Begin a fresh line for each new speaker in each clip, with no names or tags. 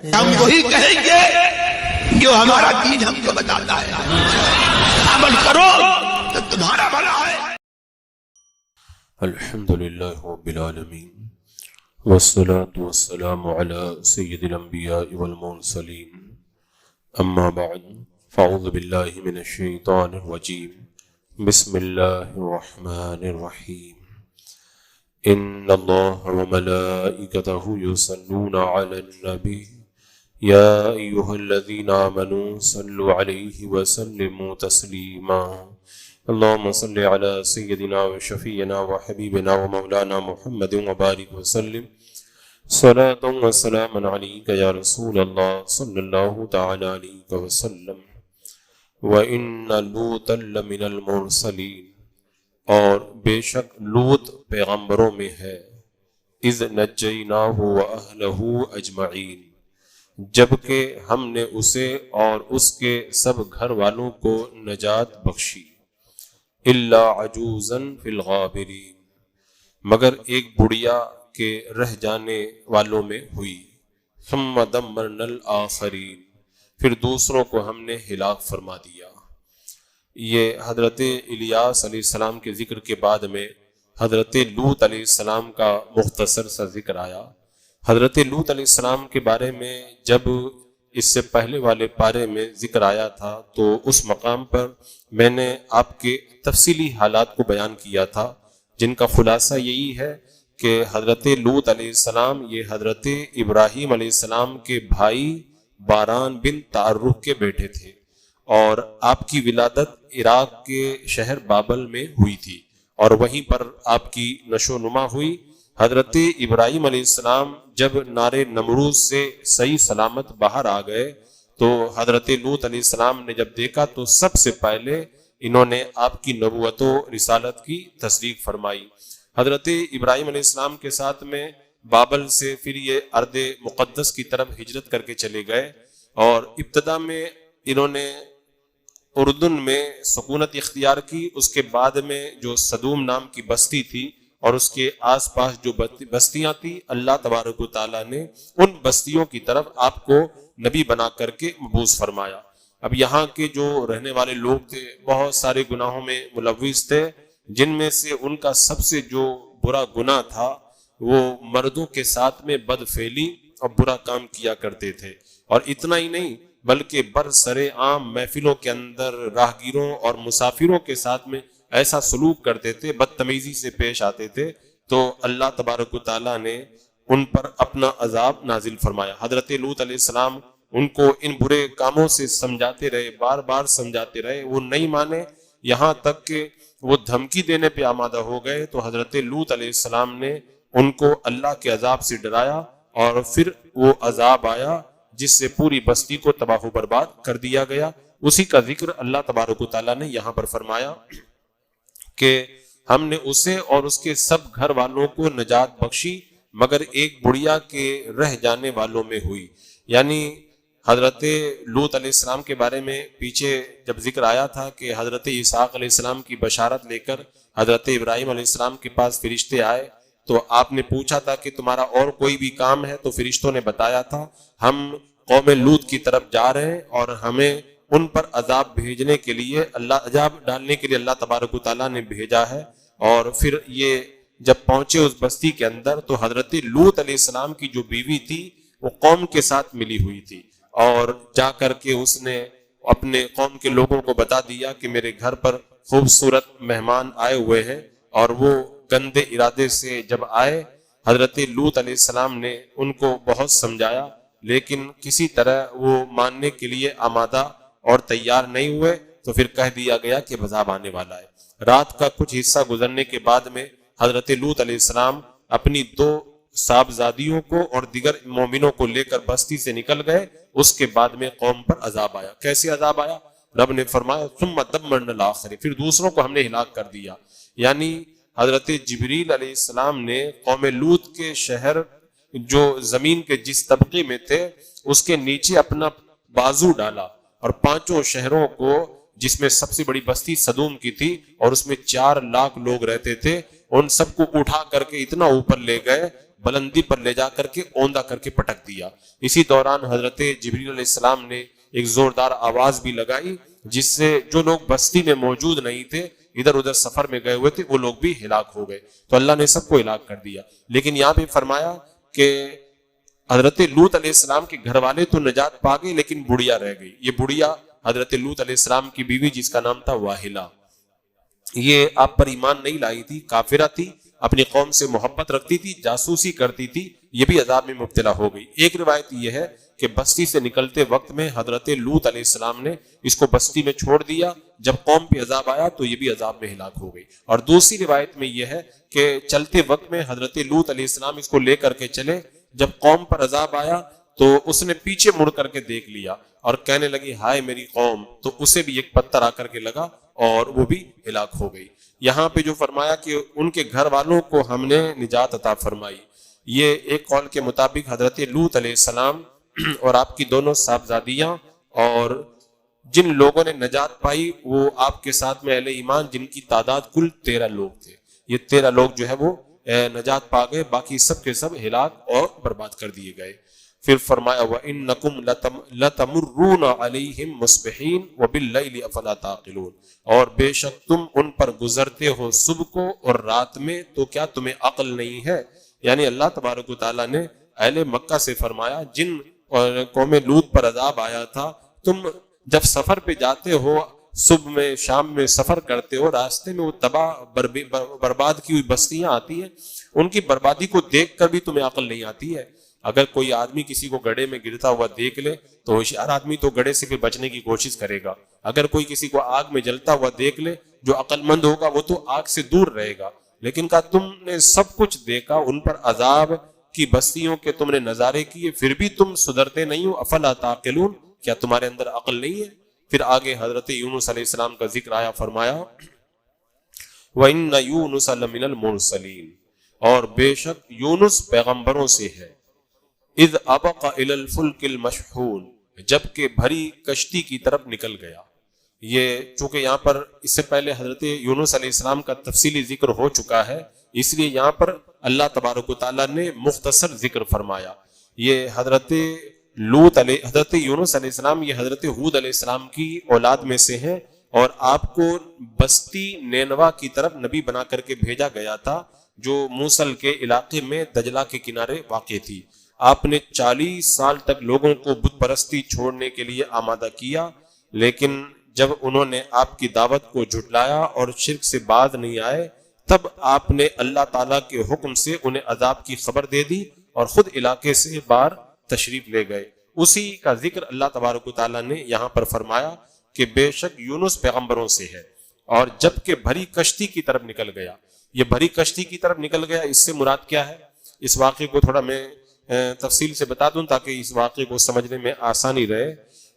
ہم وہی کہیں گے جو ہمارا دین ہم کو بتاتا ہے، عمل کرو تو تمہارا بھلا ہے۔
الحمدللہ رب العالمین والصلاة والسلام على سید الانبیاء والمرسلین، اما بعد فاعوذ باللہ من الشیطان الرجیم، بسم اللہ الرحمن الرحیم، ان اللہ وملائکتہ یصلون علی النبی یا ایہا الذین آمنوا صلوا علیہ وسلموا تسلیما، اللهم صل على سيدنا وشفينا وحبيبنا ومولانا محمد وبارك وسلم صلاة وسلاما عليك يا رسول الله صلى الله تعالى عليك وسلم وإن لوطا لمن المرسلين، اور بے شک لوط پیغمبروں میں ہے، اذ نجیناہ وأہلہ اجمعین، جبکہ ہم نے اسے اور اس کے سب گھر والوں کو نجات بخشی، الا عجوزا فی الغابرین، مگر ایک بڑھیا کے رہ جانے والوں میں ہوئی، ثم دمرنا الآخرین، پھر دوسروں کو ہم نے ہلاک فرما دیا۔ یہ حضرت الیاس علیہ السلام کے ذکر کے بعد میں حضرت لوط علیہ السلام کا مختصر سا ذکر آیا۔ حضرت لوط علیہ السلام کے بارے میں جب اس سے پہلے والے پارے میں ذکر آیا تھا تو اس مقام پر میں نے آپ کے تفصیلی حالات کو بیان کیا تھا، جن کا خلاصہ یہی ہے کہ حضرت لوط علیہ السلام یہ حضرت ابراہیم علیہ السلام کے بھائی باران بن تعرق کے بیٹے تھے، اور آپ کی ولادت عراق کے شہر بابل میں ہوئی تھی، اور وہیں پر آپ کی نشو نما ہوئی۔ حضرت ابراہیم علیہ السلام جب نار نمرود سے صحیح سلامت باہر آ گئے تو حضرت لوط علیہ السلام نے جب دیکھا تو سب سے پہلے انہوں نے آپ کی نبوت و رسالت کی تصدیق فرمائی۔ حضرت ابراہیم علیہ السلام کے ساتھ میں بابل سے پھر یہ ارض مقدس کی طرف ہجرت کر کے چلے گئے، اور ابتدا میں انہوں نے اردن میں سکونت اختیار کی، اس کے بعد میں جو صدوم نام کی بستی تھی اور اس کے آس پاس جو بستیاں تھیں، اللہ تبارک و تعالیٰ نے ان بستیوں کی طرف آپ کو نبی بنا کر کے مبعوث فرمایا۔ اب یہاں کے جو رہنے والے لوگ تھے بہت سارے گناہوں میں ملوث تھے، جن میں سے ان کا سب سے جو برا گناہ تھا وہ مردوں کے ساتھ میں بدفعلی اور برا کام کیا کرتے تھے، اور اتنا ہی نہیں بلکہ برسر عام محفلوں کے اندر راہگیروں اور مسافروں کے ساتھ میں ایسا سلوک کرتے تھے، بدتمیزی سے پیش آتے تھے، تو اللہ تبارک و تعالیٰ نے ان پر اپنا عذاب نازل فرمایا۔ حضرت لوط علیہ السلام ان کو ان برے کاموں سے سمجھاتے رہے، بار بار سمجھاتے رہے، وہ نہیں مانے، یہاں تک کہ وہ دھمکی دینے پہ آمادہ ہو گئے، تو حضرت لوط علیہ السلام نے ان کو اللہ کے عذاب سے ڈرایا، اور پھر وہ عذاب آیا جس سے پوری بستی کو تباہ و برباد کر دیا گیا۔ اسی کا ذکر اللہ تبارک و تعالیٰ نے یہاں پر فرمایا کہ ہم نے اسے اور اس کے سب گھر والوں کو نجات بخشی، مگر ایک بڑھیا کے رہ جانے والوں میں ہوئی۔ یعنی حضرت لوط علیہ السلام کے بارے میں پیچھے جب ذکر آیا تھا کہ حضرت اسحاق علیہ السلام کی بشارت لے کر حضرت ابراہیم علیہ السلام کے پاس فرشتے آئے، تو آپ نے پوچھا تھا کہ تمہارا اور کوئی بھی کام ہے، تو فرشتوں نے بتایا تھا ہم قوم لوط کی طرف جا رہے ہیں، اور ہمیں ان پر عذاب بھیجنے کے لیے عذاب ڈالنے کے لیے اللہ تبارک و تعالیٰ نے بھیجا ہے۔ اور پھر یہ جب پہنچے اس بستی کے اندر تو حضرت لوط علیہ السلام کی جو بیوی تھی وہ قوم کے ساتھ ملی ہوئی تھی، اور جا کر کے اس نے اپنے قوم کے لوگوں کو بتا دیا کہ میرے گھر پر خوبصورت مہمان آئے ہوئے ہیں، اور وہ گندے ارادے سے جب آئے حضرت لوط علیہ السلام نے ان کو بہت سمجھایا، لیکن کسی طرح وہ ماننے کے لیے آمادہ اور تیار نہیں ہوئے، تو پھر کہہ دیا گیا کہ عذاب آنے والا ہے۔ رات کا کچھ حصہ گزرنے کے بعد میں حضرت لوط علیہ السلام اپنی 2 صاحبزادیوں کو اور دیگر مومنوں کو لے کر بستی سے نکل گئے۔ اس کے بعد میں قوم پر عذاب آیا۔ کیسے عذاب آیا؟ رب نے فرمایا ثم دمرنا الآخرین، پھر دوسروں کو ہم نے ہلاک کر دیا۔ یعنی حضرت جبریل علیہ السلام نے قوم لوط کے شہر جو زمین کے جس طبقے میں تھے اس کے نیچے اپنا بازو ڈالا، اور 5 شہروں کو، جس میں سب سے بڑی بستی صدوم کی تھی اور اس میں 4 لاکھ لوگ رہتے تھے، ان سب کو اٹھا کر کے اتنا اوپر لے گئے بلندی پر لے جا کر کے اوندا کر کے پٹک دیا۔ اسی دوران حضرت جبریل علیہ السلام نے ایک زوردار آواز بھی لگائی، جس سے جو لوگ بستی میں موجود نہیں تھے، ادھر ادھر سفر میں گئے ہوئے تھے، وہ لوگ بھی ہلاک ہو گئے۔ تو اللہ نے سب کو ہلاک کر دیا۔ لیکن یہاں پہ فرمایا کہ حضرت لوط علیہ السلام کے گھر والے تو نجات پا گئے، لیکن بڑھیا رہ گئی۔ یہ بڑھیا حضرت لوط علیہ السلام کی بیوی، جس کا نام تھا واہلہ، یہ آپ پر ایمان نہیں لائی تھی، کافرہ تھی، اپنی قوم سے محبت رکھتی تھی، جاسوسی کرتی تھی، یہ بھی عذاب میں مبتلا ہو گئی۔ ایک روایت یہ ہے کہ بستی سے نکلتے وقت میں حضرت لوط علیہ السلام نے اس کو بستی میں چھوڑ دیا، جب قوم پہ عذاب آیا تو یہ بھی عذاب میں ہلاک ہو گئی۔ اور دوسری روایت میں یہ ہے کہ چلتے وقت میں حضرت لوط علیہ السلام اس کو لے کر کے چلے، جب قوم پر عذاب آیا تو اس نے پیچھے مڑ کر کے دیکھ لیا اور کہنے لگی ہائے میری قوم، تو اسے بھی ایک پتھر آ کر کے لگا اور وہ بھی ہلاک ہو گئی۔ یہاں پہ جو فرمایا کہ ان کے گھر والوں کو ہم نے نجات عطا فرمائی، یہ ایک قول کے مطابق حضرت لوط علیہ السلام اور آپ کی دونوں صاحبزادیاں اور جن لوگوں نے نجات پائی وہ آپ کے ساتھ میں اہل ایمان، جن کی تعداد کل 13 لوگ تھے، یہ 13 لوگ جو ہے وہ نجات پا گئے، باقی سب کے سب ہلاک اور برباد کر دیے گئے۔ پھر فرمایا وَإِنَّكُمْ لَتَمُرُّونَ عَلَيْهِمْ مُصْبِحِينَ وَبِاللَّيْلِ أَفَلَا تَعْقِلُونَ، اور بے شک تم ان پر گزرتے ہو صبح کو اور رات میں، تو کیا تمہیں عقل نہیں ہے؟ یعنی اللہ تبارک و تعالیٰ نے اہل مکہ سے فرمایا، جن قوم لوط پر عذاب آیا تھا، تم جب سفر پہ جاتے ہو، صبح میں شام میں سفر کرتے ہو، راستے میں وہ تباہ برباد کی ہوئی بستیاں آتی ہیں، ان کی بربادی کو دیکھ کر بھی تمہیں عقل نہیں آتی ہے؟ اگر کوئی آدمی کسی کو گڑھے میں گرتا ہوا دیکھ لے تو ہوشیار آدمی تو گڑھے سے پھر بچنے کی کوشش کرے گا۔ اگر کوئی کسی کو آگ میں جلتا ہوا دیکھ لے، جو عقل مند ہوگا وہ تو آگ سے دور رہے گا۔ لیکن کہا تم نے سب کچھ دیکھا، ان پر عذاب کی بستیوں کے تم نے نظارے کیے، پھر بھی تم سدھرتے نہیں ہو، افلا تعقلون، کیا تمہارے اندر عقل نہیں ہے؟ پھر آگے حضرت یونس علیہ السلام کا ذکر آیا، فرمایا وَإِنَّ يُونُسَ لَمِنَ الْمُرْسَلِينَ، اور بے شک یونس پیغمبروں سے ہے، اذ ابق الى الفلک المشحون، جبکہ بھری کشتی کی طرف نکل گیا۔ یہ چونکہ یہاں پر اس سے پہلے حضرت یونس علیہ السلام کا تفصیلی ذکر ہو چکا ہے، اس لیے یہاں پر اللہ تبارک و تعالیٰ نے مختصر ذکر فرمایا۔ یہ حضرت یونس علیہ السلام یہ حضرت ہود علیہ السلام کی اولاد میں سے ہیں، اور آپ کو بستی نینوا کی طرف نبی بنا کر کے بھیجا گیا تھا، جو موصل کے علاقے میں دجلہ کے کنارے واقع تھی۔ آپ نے 40 سال تک لوگوں کو بت پرستی چھوڑنے کے لیے آمادہ کیا، لیکن جب انہوں نے آپ کی دعوت کو جھٹلایا اور شرک سے باز نہیں آئے، تب آپ نے اللہ تعالیٰ کے حکم سے انہیں عذاب کی خبر دے دی اور خود علاقے سے باہر تشریف لے گئے۔ اسی کا ذکر اللہ تبارک و تعالیٰ نے یہاں پر فرمایا کہ بے شک یونس پیغمبروں سے ہے، اور جب کہ بھری کشتی کی طرف نکل گیا۔ یہ بھری کشتی کی طرف نکل گیا، اس سے مراد کیا ہے؟ اس واقعے کو تھوڑا میں تفصیل سے بتا دوں تاکہ اس واقعے کو سمجھنے میں آسانی رہے۔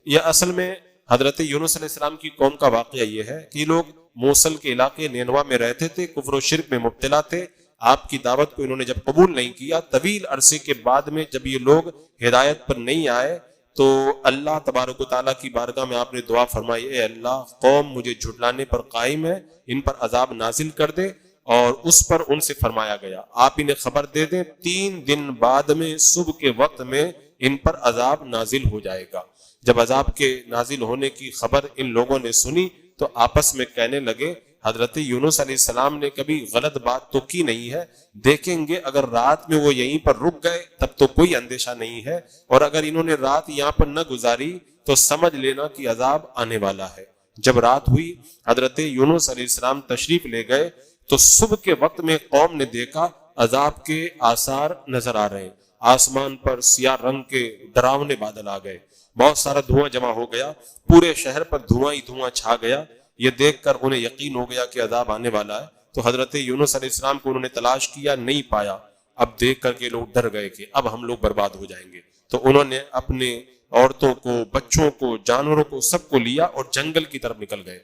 یہ اصل میں حضرت یونس علیہ السلام کی قوم کا واقعہ یہ ہے کہ لوگ موصل کے علاقے نینوا میں رہتے تھے، کفر و شرک میں مبتلا تھے۔ آپ کی دعوت کو انہوں نے جب قبول نہیں کیا، طویل عرصے کے بعد میں جب یہ لوگ ہدایت پر نہیں آئے تو اللہ تبارک و تعالیٰ کی بارگاہ میں آپ نے دعا فرمائی، اے اللہ قوم مجھے جھٹلانے پر قائم ہے، ان پر عذاب نازل کر دے، اور اس پر ان سے فرمایا گیا آپ انہیں خبر دے دیں 3 دن بعد میں صبح کے وقت میں ان پر عذاب نازل ہو جائے گا۔ جب عذاب کے نازل ہونے کی خبر ان لوگوں نے سنی تو آپس میں کہنے لگے حضرت یونس علیہ السلام نے کبھی غلط بات تو کی نہیں ہے، دیکھیں گے اگر رات میں وہ یہیں پر رک گئے تب تو کوئی اندیشہ نہیں ہے، اور اگر انہوں نے رات یہاں پر نہ گزاری تو سمجھ لینا کہ عذاب آنے والا ہے۔ جب رات ہوئی حضرت یونس علیہ السلام تشریف لے گئے تو صبح کے وقت میں قوم نے دیکھا عذاب کے آثار نظر آ رہے ہیں، آسمان پر سیاہ رنگ کے ڈراونے بادل آ گئے، بہت سارا دھواں جمع ہو گیا، پورے شہر پر دھواں ہی دھواں چھا گیا۔ یہ دیکھ کر انہیں یقین ہو گیا کہ عذاب آنے والا ہے، تو حضرت یونس علیہ السلام کو انہوں نے تلاش کیا، نہیں پایا۔ اب دیکھ کر کے لوگ ڈر گئے کہ اب ہم لوگ برباد ہو جائیں گے، تو انہوں نے اپنے عورتوں کو، بچوں کو، جانوروں کو، سب کو لیا اور جنگل کی طرف نکل گئے۔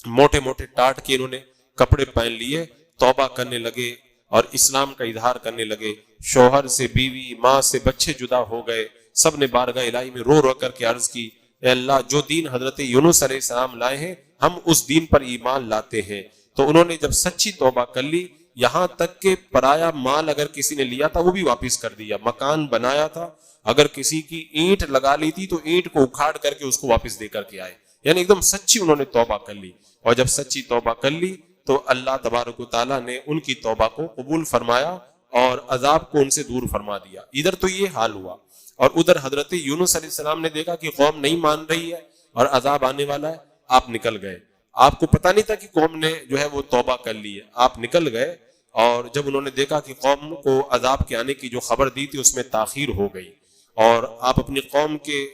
موٹے موٹے ٹاٹ کے انہوں نے کپڑے پہن لیے، توبہ کرنے لگے اور اسلام کا اظہار کرنے لگے۔ شوہر سے بیوی، ماں سے بچے جدا ہو گئے، سب نے بارگاہ الہی میں رو رو کر کے عرض کی، اے اللہ جو دین حضرت یونس علیہ السلام لائے ہیں ہم اس دین پر ایمان لاتے ہیں۔ تو انہوں نے جب سچی توبہ کر لی، یہاں تک کہ پرایا مال اگر کسی نے لیا تھا وہ بھی واپس کر دیا، مکان بنایا تھا اگر کسی کی اینٹ لگا لی تھی تو اینٹ کو اکھاڑ کر کے اس کو واپس دے کر کے آئے، یعنی ایک دم سچی انہوں نے توبہ کر لی، اور جب سچی توبہ کر لی تو اللہ تبارک و تعالیٰ نے ان کی توبہ کو قبول فرمایا اور عذاب کو ان سے دور فرما دیا۔ ادھر تو یہ حال ہوا، اور ادھر حضرت یونس علیہ السلام نے دیکھا کہ قوم نہیں مان رہی ہے اور عذاب آنے والا ہے، آپ نکل گئے۔ آپ کو پتہ نہیں تھا کہ قوم نے جو ہے وہ توبہ کر لی ہے، آپ نکل گئے، اور جب انہوں نے دیکھا کہ قوم کو عذاب کے آنے کی جو خبر دی تھی اس میں تاخیر ہو گئی، اور آپ اپنی قوم کے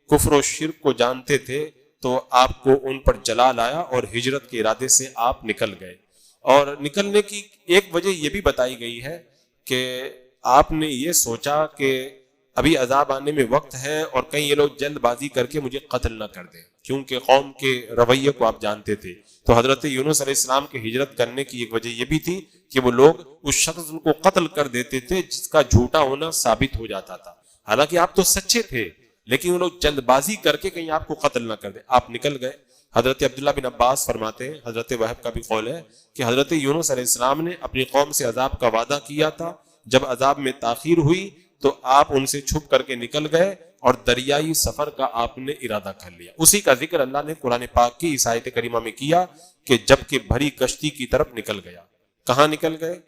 کفر و شرک کو جانتے تھے، تو آپ کو ان پر جلال آیا اور ہجرت کے ارادے سے آپ نکل گئے۔ اور نکلنے کی ایک وجہ یہ بھی بتائی گئی ہے کہ آپ نے یہ سوچا کہ ابھی عذاب آنے میں وقت ہے اور کہیں یہ لوگ جلد بازی کر کے مجھے قتل نہ کر دیں، کیونکہ قوم کے رویے کو آپ جانتے تھے۔ تو حضرت یونس علیہ السلام کے ہجرت کرنے کی ایک وجہ یہ بھی تھی کہ وہ لوگ اس شخص کو قتل کر دیتے تھے جس کا جھوٹا ہونا ثابت ہو جاتا تھا، حالانکہ آپ تو سچے تھے، لیکن وہ لوگ جلد بازی کر کے کہیں آپ کو قتل نہ کر دیں، آپ نکل گئے۔ حضرت عبداللہ بن عباس فرماتے ہیں، حضرت وہب کا بھی قول ہے کہ حضرت یونس علیہ السلام نے اپنی قوم سے عذاب کا وعدہ کیا تھا، جب عذاب میں تاخیر ہوئی تو آپ ان سے چھپ کر کے نکل گئے اور دریائی سفر کا آپ نے ارادہ کر لیا۔ اسی کا ذکر اللہ نے قرآن پاک کی اس آیت کریمہ میں کیا کہ جب کہ بھری کشتی کی طرف نکل گیا۔ کہاں نکل گئے؟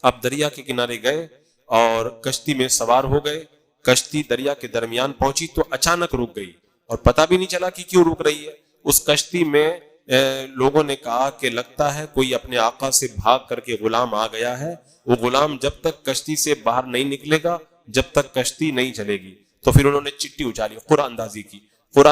اب دریا کے کنارے گئے اور کشتی میں سوار ہو گئے، کشتی دریا کے درمیان پہنچی تو اچانک رک گئی اور پتہ بھی نہیں چلا کہ کیوں رک رہی ہے۔ اس کشتی میں لوگوں نے کہا کہ لگتا ہے کوئی اپنے آقا سے بھاگ کر کے غلام آ گیا ہے، وہ غلام جب تک کشتی سے باہر نہیں نکلے گا جب تک کشتی نہیں چلے گی۔ تو پھر انہوں نے چٹھی اچالی، قرعہ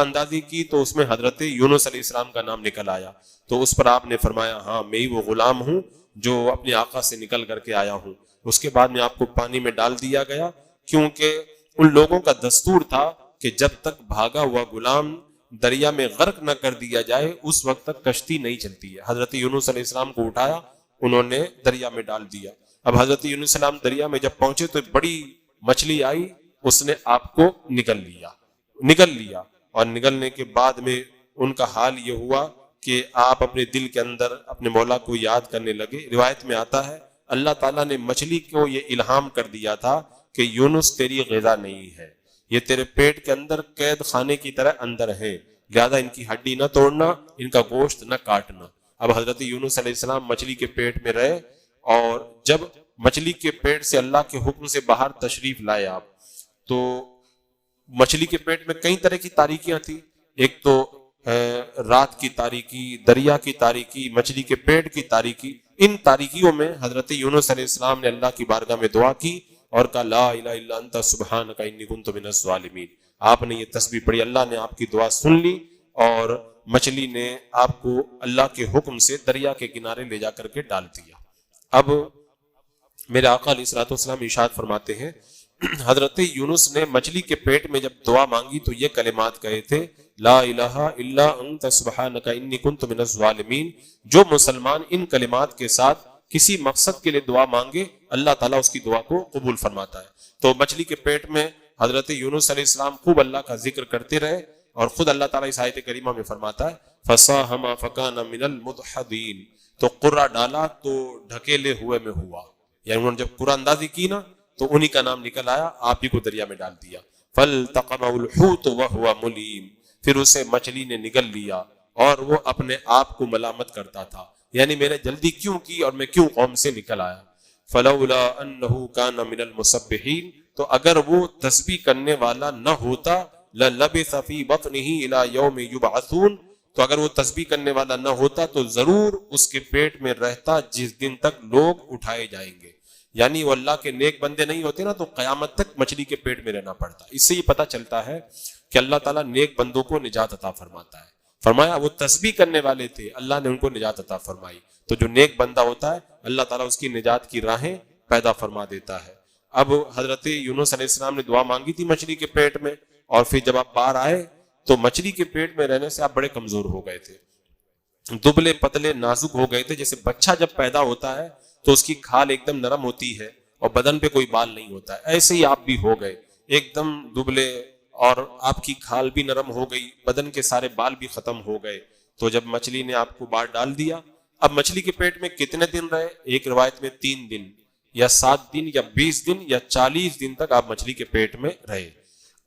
اندازی کی تو اس میں حضرت یونس علیہ السلام کا نام نکل آیا، تو اس پر آپ نے فرمایا ہاں میں ہی وہ غلام ہوں جو اپنے آقا سے نکل کر کے آیا ہوں۔ اس کے بعد میں آپ کو پانی میں ڈال دیا گیا، کیونکہ ان لوگوں کا دستور تھا کہ جب تک بھاگا ہوا غلام دریا میں غرق نہ کر دیا جائے اس وقت تک کشتی نہیں چلتی ہے۔ حضرت یونس علیہ السلام کو اٹھایا، انہوں نے دریا میں ڈال دیا۔ اب حضرت یونس علیہ السلام دریا میں جب پہنچے تو بڑی مچھلی آئی، اس نے آپ کو نکل لیا، اور نکلنے کے بعد میں ان کا حال یہ ہوا کہ آپ اپنے دل کے اندر اپنے مولا کو یاد کرنے لگے۔ روایت میں آتا ہے اللہ تعالیٰ نے مچھلی کو یہ الہام کر دیا تھا کہ یونس تیری غذا نہیں ہے، یہ تیرے پیٹ کے اندر قید خانے کی طرح اندر ہے، لہذا ان کی ہڈی نہ توڑنا، ان کا گوشت نہ کاٹنا۔ اب حضرت یونس علیہ السلام مچھلی کے پیٹ میں رہے، اور جب مچھلی کے پیٹ سے اللہ کے حکم سے باہر تشریف لائے آپ، تو مچھلی کے پیٹ میں کئی طرح کی تاریکیاں تھیں، ایک تو رات کی تاریکی، دریا کی تاریکی، مچھلی کے پیٹ کی تاریکی۔ ان تاریکیوں میں حضرت یونس علیہ السلام نے اللہ کی بارگاہ میں دعا کی اور کہا لا الہ الا انت سبحانک انی کنت من الظالمین۔ آپ نے یہ تسبیح پڑھی، اللہ نے آپ کی دعا سن لی اور مچھلی نے آپ کو اللہ کے حکم سے دریا کے کنارے لے جا کر کے ڈال دیا۔ اب میرے آقا علیہ الصلوۃ والسلام ارشاد فرماتے ہیں حضرت یونس نے مچھلی کے پیٹ میں جب دعا مانگی تو یہ کلمات کہے تھے لا الہ الا انت سبحانک انی کنت من الظالمین۔ جو مسلمان ان کلمات کے ساتھ کسی مقصد کے لیے دعا مانگے اللہ تعالیٰ اس کی دعا کو قبول فرماتا ہے۔ تو مچھلی کے پیٹ میں حضرت یونس علیہ السلام خوب اللہ کا ذکر کرتے رہے، اور خود اللہ تعالیٰ اس آیت کریمہ میں فرماتا ہے فَصَاحَمَا فَكَانَ مِنَ الْمُدْحَضِينَ، تو قرہ ڈالا تو ڈھکیلے ہوئے میں ہوا، یعنی انہوں نے جب قرہ اندازی کی نا تو انہی کا نام نکل آیا، آپ ہی کو دریا میں ڈال دیا۔ فَالْتَقَمَهُ الْحُوتُ وَهُوَ مُلِيمٌ، پھر اسے مچھلی نے نگل لیا اور وہ اپنے آپ کو ملامت کرتا تھا، یعنی میں نے جلدی کیوں کی اور میں کیوں قوم سے نکل آیا۔ فلولا انہ کان من المسبحین، تو اگر وہ تسبیح کرنے والا نہ ہوتا للبث فی بطنہ الی یوم یبعثون، تو اگر وہ تسبیح کرنے والا نہ ہوتا تو ضرور اس کے پیٹ میں رہتا جس دن تک لوگ اٹھائے جائیں گے۔ یعنی وہ اللہ کے نیک بندے نہیں ہوتے نا تو قیامت تک مچھلی کے پیٹ میں رہنا پڑتا۔ اس سے یہ پتہ چلتا ہے کہ اللہ تعالیٰ نیک بندوں کو نجات عطا فرماتا ہے۔ فرمایا وہ تسبیح کرنے والے تھے، اللہ نے ان کو نجات عطا فرمائی، تو جو نیک بندہ ہوتا ہے اللہ تعالیٰ اس کی نجات کی راہیں پیدا فرما دیتا ہے۔ اب حضرت یونس علیہ السلام نے دعا مانگی تھی مچھلی کے پیٹ میں، اور پھر جب آپ باہر آئے تو مچھلی کے پیٹ میں رہنے سے آپ بڑے کمزور ہو گئے تھے، دبلے پتلے نازک ہو گئے تھے۔ جیسے بچہ جب پیدا ہوتا ہے تو اس کی کھال ایک دم نرم ہوتی ہے اور بدن پہ کوئی بال نہیں ہوتا ہے، ایسے ہی آپ بھی ہو گئے، ایک دم دبلے، اور آپ کی کھال بھی نرم ہو گئی، بدن کے سارے بال بھی ختم ہو گئے۔ تو جب مچھلی نے آپ کو باہر ڈال دیا اب مچھلی کے پیٹ میں کتنے دن رہے؟ ایک روایت میں 3 دن یا 7 دن یا 20 دن یا 40 دن تک آپ مچھلی کے پیٹ میں رہے.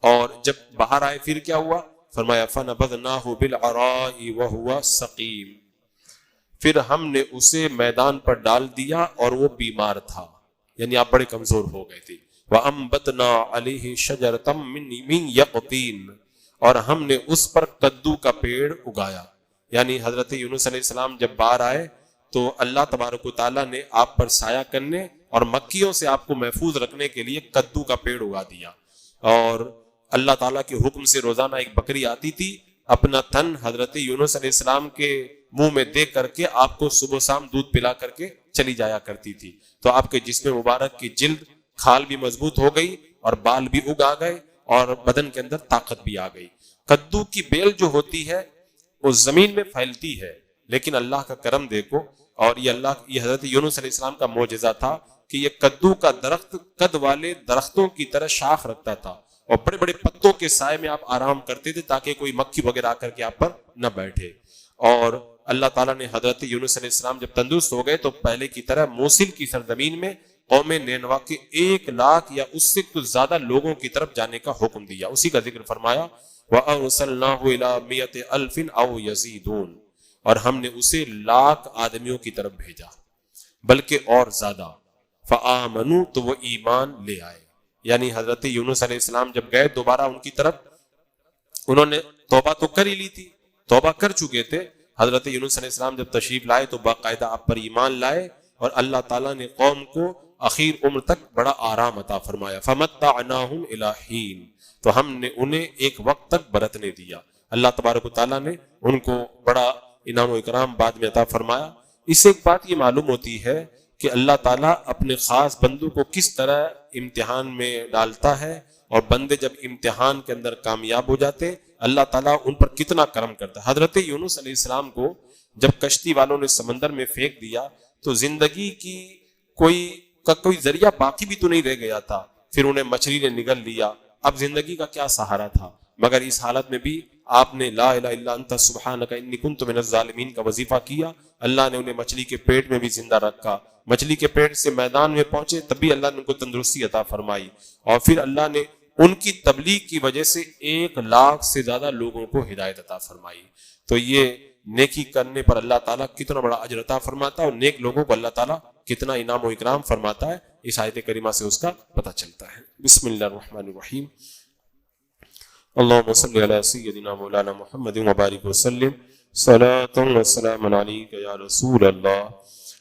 اور جب باہر آئے پھر کیا ہوا؟ فرمایا فَنَبَذْنَاهُ بِالْعَرَاءِ وَهُوَ سَقِيمٌ، پھر ہم نے اسے میدان پر ڈال دیا اور وہ بیمار تھا، یعنی آپ بڑے کمزور ہو گئے تھے. وَأَنبَتْنَا عَلَيْهِ شَجَرَةً مِّن يَقْطِينٍ، اور ہم نے اس پر کدو کا پیڑ اگایا. یعنی حضرت یونس علیہ السلام جب باہر آئے تو اللہ تبارک و تعالیٰ نے آپ پر سایہ کرنے اور مکھیوں سے آپ کو محفوظ رکھنے کے لیے کدو کا پیڑ اگا دیا. اور اللہ تعالیٰ کے حکم سے روزانہ ایک بکری آتی تھی، اپنا تھن حضرت یونس علیہ السلام کے منہ میں دے کر کے آپ کو صبح شام دودھ پلا کر کے چلی جایا کرتی تھی. تو آپ کے جسم مبارک کی جلد کھال بھی مضبوط ہو گئی اور بال بھی اگ آ گئے اور بدن کے اندر طاقت بھی آ گئی. کدو کی بیل جو ہوتی ہے وہ زمین میں پھیلتی ہے، لیکن اللہ کا کرم دیکھو. اور یہ حضرت یونس علیہ السلام کا معجزہ تھا کہ یہ کدو کا درخت قد والے درختوں کی طرح شاخ رکھتا تھا اور بڑے بڑے پتوں کے سائے میں آپ آرام کرتے تھے تاکہ کوئی مکھی وغیرہ آ کر کے آپ پر نہ بیٹھے. اور اللہ تعالیٰ نے حضرت یونس علیہ السلام جب تندرست ہو گئے تو پہلے کی طرح موصل کی سرزمین میں قوم نینوا کے 1 لاکھ یا اس سے کچھ زیادہ لوگوں کی طرف جانے کا حکم دیا. اسی کا ذکر فرمایا وَأَرْسَلْنَاهُ إِلَىٰ مِئَةِ أَلْفٍ أَوْ يَزِيدُونَ، اور ہم نے اسے 1,00,000 آدمیوں کی طرف بھیجا بلکہ اور زیادہ. فَآمَنُوا، تو وہ ایمان لے آئے. یعنی حضرت یونس علیہ السلام جب گئے دوبارہ ان کی طرف، انہوں نے توبہ تو کر ہی لی تھی، توبہ کر چکے تھے. حضرت یونس علیہ السلام جب تشریف لائے تو باقاعدہ آپ پر ایمان لائے اور اللہ تعالیٰ نے قوم کو اخیر عمر تک بڑا آرام عطا فرمایا. فَمَتَّعْنَاهُمْ إِلَىٰ حِينٍ، تو ہم نے انہیں ایک وقت تک برتنے دیا. اللہ تبارک و تعالیٰ نے ان کو بڑا انعام و اکرام بعد میں عطا فرمایا. اس سے ایک بات یہ معلوم ہوتی ہے کہ اللہ تعالیٰ اپنے خاص بندوں کو کس طرح امتحان میں ڈالتا ہے، اور بندے جب امتحان کے اندر کامیاب ہو جاتے اللہ تعالیٰ ان پر کتنا کرم کرتا ہے. حضرت یونس علیہ السلام کو جب کشتی والوں نے سمندر میں پھینک دیا تو زندگی کی کوئی ذریعہ باقی بھی تو نہیں رہ گیا تھا. پھر انہیں مچھلی نے نگل لیا، اب زندگی کا کیا سہارا تھا؟ مگر اس حالت میں بھی آپ نے لا الہ الا انت سبحانک انی کنت من الظالمین کا وظیفہ کیا. اللہ نے انہیں مچھلی کے پیٹ میں بھی زندہ رکھا، مچھلی کے پیٹ سے میدان میں پہنچے تب بھی اللہ نے ان کو تندرستی عطا فرمائی. اور پھر اللہ نے ان کی تبلیغ کی وجہ سے 1,00,000 سے زیادہ لوگوں کو ہدایت عطا فرمائی. تو یہ نیکی کرنے پر اللہ تعالیٰ کتنا بڑا اجر عطا فرماتا ہے اور نیک لوگوں کو اللہ تعالیٰ کتنا انعام و اکرام فرماتا ہے، اس آیت کریمہ سے اس کا پتہ چلتا ہے. بسم اللہ الرحمن الرحیم. اللہم صلی علی سیدنا مولانا محمد وبارک وسلم. صلاۃ و سلام علیک یا رسول اللہ.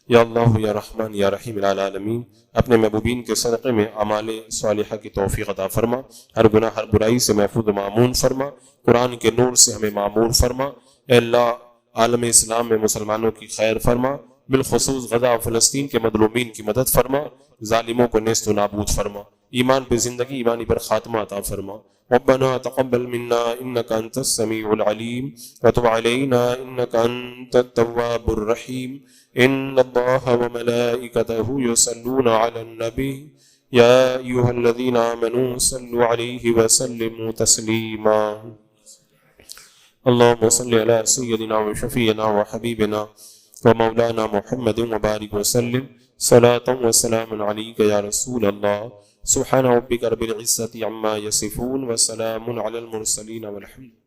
یا اللہ یا رحمان یا رحیم العالمین. اپنے محبوبین کے صدقے میں اعمال صالحہ کی توفیق عطا فرما، ہر گناہ ہر برائی سے محفوظ و معمون فرما، قرآن کے نور سے ہمیں معمور فرما. اے اللہ، عالم اسلام میں مسلمانوں کی خیر فرما، بالخصوص غزہ و فلسطین کے مظلومین کی مدد فرما، ظالموں کو نیست و نابود فرما، ایمان پہ زندگی ایمانی پر خاتمہ عطا فرما. ربنا تقبل منا انك انت السميع العليم وتب علينا انك انت التواب الرحيم. ان الله وملائكته يصلون على النبي يا ايها الذين امنوا صلوا عليه وسلموا تسليما. اللهم صل على سيدنا وشفيعنا وحبيبنا ومولانا محمد وبارك وسلم. صلاة وسلام عليك يا رسول الله. سبحان ربك رب العزة عما يصفون وسلام على المرسلين والحمد